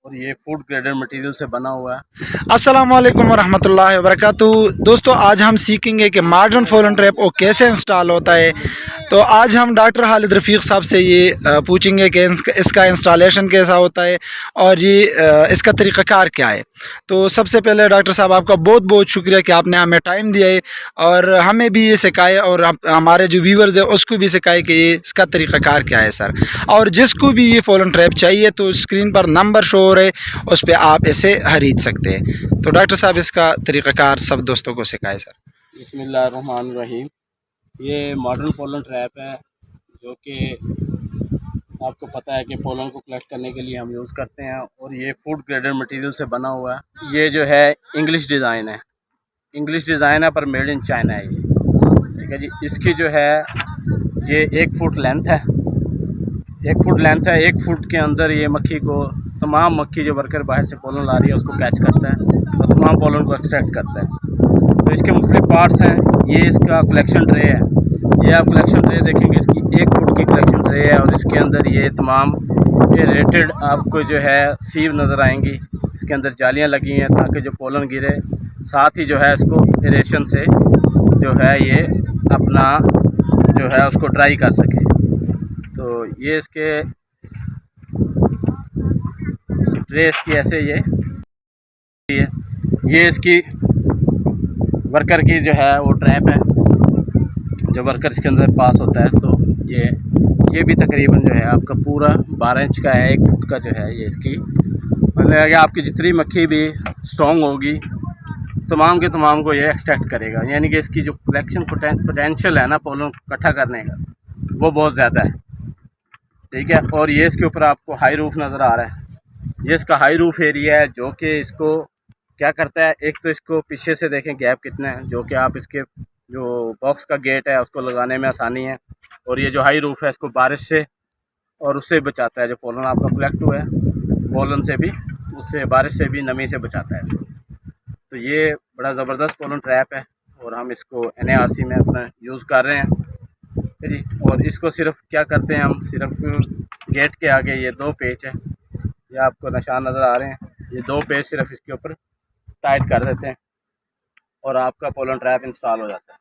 और ये food graded material से बना हुआ है। अस्सलाम वालेकुम वरहमतुल्लाहि वबरकातुहू। दोस्तों आज हम सीखेंगे कि मॉडर्न पोलन ट्रैप वो कैसे इंस्टॉल होता है। तो आज हम डॉक्टर खालिद रफ़ीक साहब से ये पूछेंगे कि इसका इंस्टॉलेशन कैसा होता है और ये इसका तरीक़ाकार क्या है। तो सबसे पहले डॉक्टर साहब आपका बहुत बहुत शुक्रिया कि आपने हमें टाइम दिया है और हमें भी ये सिखाए और हमारे जो व्यूवर्स है उसको भी सिखाए कि ये इसका तरीक़ाकार क्या है सर। और जिसको भी ये पोलन ट्रैप चाहिए तो स्क्रीन पर नंबर शो हो रहे उस पर आप इसे खरीद सकते हैं। तो डॉक्टर साहब इसका तरीक़ाकार सब दोस्तों को सिखाए सर। बिस्मिल्लाहिर्रहमानिर्रहीम। ये मॉडर्न पोलन ट्रैप है जो कि आपको पता है कि पोलन को कलेक्ट करने के लिए हम यूज़ करते हैं और ये फूड ग्रेडेड मटेरियल से बना हुआ है। ये जो है इंग्लिश डिज़ाइन है, इंग्लिश डिज़ाइन है पर मेड इन चाइना है ये, ठीक है जी। इसकी जो है ये 1 फुट लेंथ है, 1 फुट लेंथ है। 1 फुट के अंदर ये मक्खी को, तमाम मक्खी जो वर्कर बाहर से पोलन ला रही है उसको कैच करता है और तमाम पोलन को एक्सट्रैक्ट करता है। तो इसके मुख्तलिफ पार्ट्स हैं। ये इसका कलेक्शन ट्रे है, ये आप कलेक्शन ट्रे देखेंगे, इसकी 1 फुट की कलेक्शन ट्रे है और इसके अंदर ये तमाम एरेटेड आपको जो है सीव नज़र आएंगी। इसके अंदर जालियाँ लगी हैं ताकि जो पोलन गिरे, साथ ही जो है इसको एरेशन से जो है ये अपना जो है उसको ड्राई कर सके। तो ये इसके ट्रे इसकी ऐसे ये इसकी वर्कर की जो है वो ट्रैप है, जो वर्कर इसके अंदर पास होता है। तो ये भी तकरीबन जो है आपका पूरा 12 इंच का है, 1 फुट का जो है ये इसकी मतलब कि आपकी जितनी मक्खी भी स्ट्रॉन्ग होगी तमाम के तमाम को ये एक्सट्रैक्ट करेगा। यानी कि इसकी जो कलेक्शन पोटेंशियल है ना पोलन इकट्ठा करने का, वो बहुत ज़्यादा है, ठीक है। और ये इसके ऊपर आपको हाई रूफ नज़र आ रहा है, ये इसका हाई रूफ एरिया है जो कि इसको क्या करता है, एक तो इसको पीछे से देखें गैप कितना है, जो कि आप इसके जो बॉक्स का गेट है उसको लगाने में आसानी है। और ये जो हाई रूफ है इसको बारिश से और उससे बचाता है, जो पोलन आपका कलेक्ट हुआ है पोलन से भी, उससे बारिश से भी, नमी से बचाता है इसको। तो ये बड़ा ज़बरदस्त पोलन ट्रैप है और हम इसको NARC में अपना यूज़ कर रहे हैं जी। और इसको सिर्फ क्या करते हैं, हम सिर्फ गेट के आगे ये 2 पेच है, ये आपको निशान नज़र आ रहे हैं, ये 2 पेच सिर्फ इसके ऊपर टाइट कर देते हैं और आपका पोलन ट्रैप इंस्टॉल हो जाता है।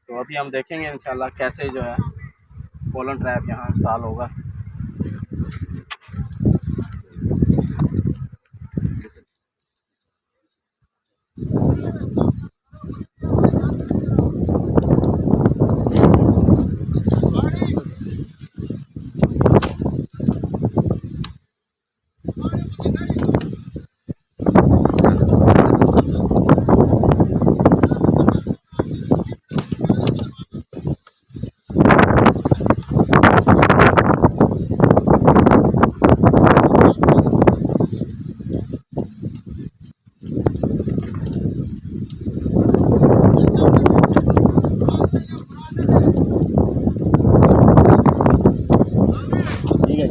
तो अभी हम देखेंगे इंशाल्लाह कैसे जो है पोलन ट्रैप यहाँ इंस्टॉल होगा।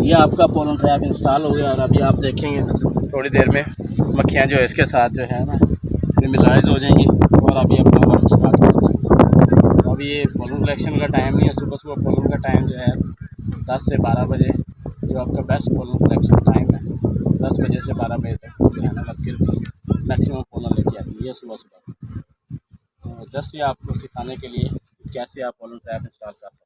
ये आपका पोलन ट्रैप इंस्टॉल हो गया और अभी आप देखेंगे थोड़ी देर में मक्खियाँ जो है इसके साथ जो है ना फेमिलाइज हो जाएंगी और अभी अपना वर्क स्टार्ट करना है। तो अभी ये पोलन कलेक्शन का टाइम नहीं है, सुबह पोलन का टाइम जो है 10 से 12 बजे जो आपका बेस्ट पोलन कलेक्शन टाइम है, 10 बजे से 12 बजे तक जो है ना मक्खी मैक्सिमम पोलन लेके आती है सुबह। तो जस्ट ये आपको सिखाने के लिए कैसे आप पोलन ट्रैप इंस्टॉल कर सकते हैं।